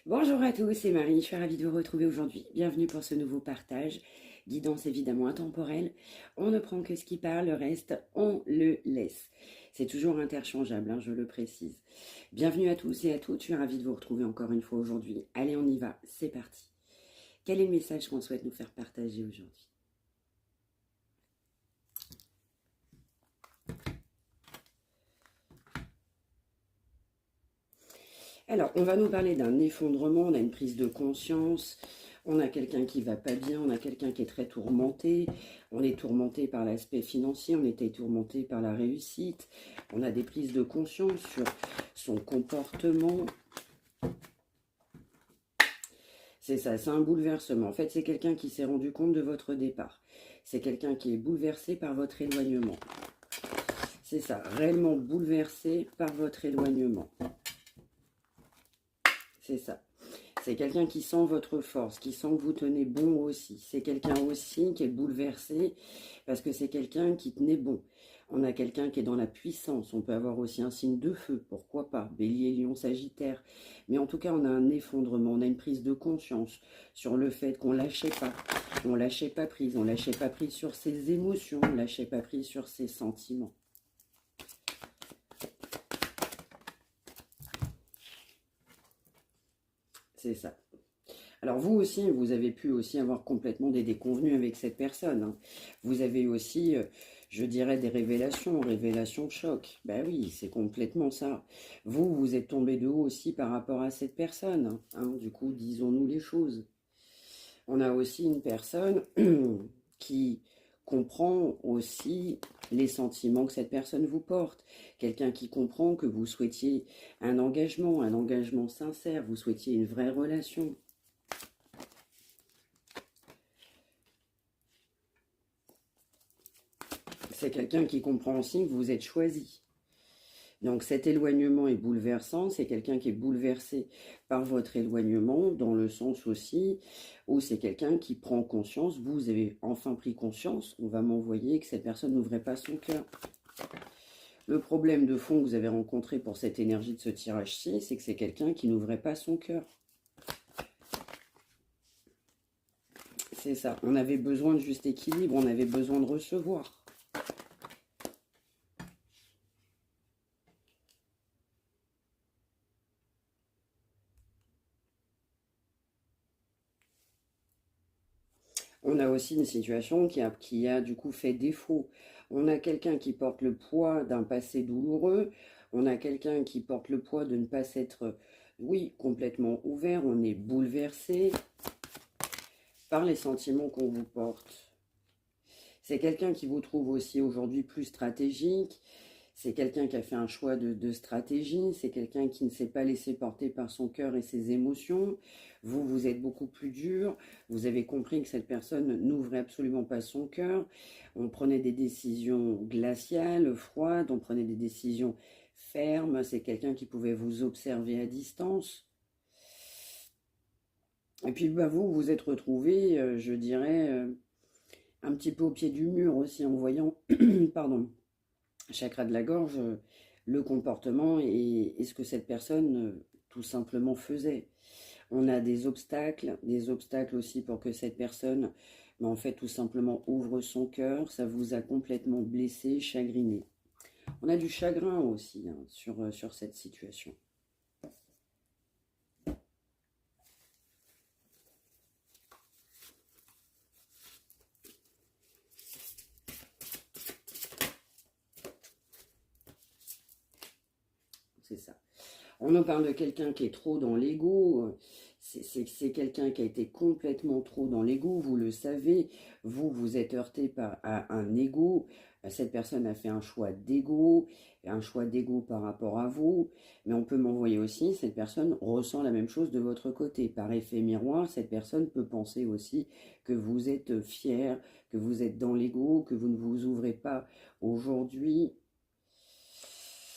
Bonjour à tous, c'est Marie, je suis ravie de vous retrouver aujourd'hui. Bienvenue pour ce nouveau partage. Guidance évidemment intemporelle. On ne prend que ce qui parle, le reste, on le laisse. C'est toujours interchangeable, je le précise. Bienvenue à tous et à toutes, je suis ravie de vous retrouver encore une fois aujourd'hui. Allez, on y va, c'est parti. Quel est le message qu'on souhaite nous faire partager aujourd'hui? Alors, on va nous parler d'un effondrement, on a une prise de conscience, on a quelqu'un qui va pas bien, on a quelqu'un qui est très tourmenté, on est tourmenté par l'aspect financier, on était tourmenté par la réussite, on a des prises de conscience sur son comportement. C'est ça, c'est un bouleversement. En fait, c'est quelqu'un qui s'est rendu compte de votre départ. C'est quelqu'un qui est bouleversé par votre éloignement. C'est ça, réellement bouleversé par votre éloignement. C'est ça. C'est quelqu'un qui sent votre force, qui sent que vous tenez bon aussi. C'est quelqu'un aussi qui est bouleversé parce que c'est quelqu'un qui tenait bon. On a quelqu'un qui est dans la puissance. On peut avoir aussi un signe de feu, pourquoi pas. Bélier, Lion, Sagittaire. Mais en tout cas, on a un effondrement, on a une prise de conscience sur le fait qu'on ne lâchait pas. On ne lâchait pas prise. On ne lâchait pas prise sur ses émotions. On ne lâchait pas prise sur ses sentiments. C'est ça. Alors vous aussi, vous avez pu aussi avoir complètement des déconvenues avec cette personne. Vous avez aussi, je dirais, des révélations choc. Ben oui, c'est complètement ça. Vous êtes tombé de haut aussi par rapport à cette personne. Du coup, disons-nous les choses. On a aussi une personne qui comprend aussi les sentiments que cette personne vous porte. Quelqu'un qui comprend que vous souhaitiez un engagement sincère, vous souhaitiez une vraie relation. C'est quelqu'un qui comprend aussi que vous êtes choisi. Donc cet éloignement est bouleversant, c'est quelqu'un qui est bouleversé par votre éloignement, dans le sens aussi où c'est quelqu'un qui prend conscience, vous avez enfin pris conscience, on va m'envoyer que cette personne n'ouvrait pas son cœur. Le problème de fond que vous avez rencontré pour cette énergie de ce tirage-ci, c'est que c'est quelqu'un qui n'ouvrait pas son cœur. C'est ça, on avait besoin de juste équilibre, on avait besoin de recevoir. On a aussi une situation qui a du coup fait défaut. On a quelqu'un qui porte le poids d'un passé douloureux. On a quelqu'un qui porte le poids de ne pas s'être, oui, complètement ouvert. On est bouleversé par les sentiments qu'on vous porte. C'est quelqu'un qui vous trouve aussi aujourd'hui plus stratégique. C'est quelqu'un qui a fait un choix de stratégie. C'est quelqu'un qui ne s'est pas laissé porter par son cœur et ses émotions. Vous êtes beaucoup plus dur. Vous avez compris que cette personne n'ouvrait absolument pas son cœur. On prenait des décisions glaciales, froides. On prenait des décisions fermes. C'est quelqu'un qui pouvait vous observer à distance. Et puis vous vous êtes retrouvé, je dirais, un petit peu au pied du mur aussi en voyant, pardon, chakra de la gorge, le comportement et ce que cette personne tout simplement faisait. On a des obstacles aussi pour que cette personne, en fait, tout simplement ouvre son cœur. Ça vous a complètement blessé, chagriné. On a du chagrin aussi sur cette situation. C'est ça. On en parle de quelqu'un qui est trop dans l'ego. C'est quelqu'un qui a été complètement trop dans l'ego, vous le savez. Vous êtes heurté à un ego. Cette personne a fait un choix d'ego par rapport à vous. Mais on peut m'envoyer aussi, cette personne ressent la même chose de votre côté. Par effet miroir, cette personne peut penser aussi que vous êtes fier, que vous êtes dans l'ego, que vous ne vous ouvrez pas aujourd'hui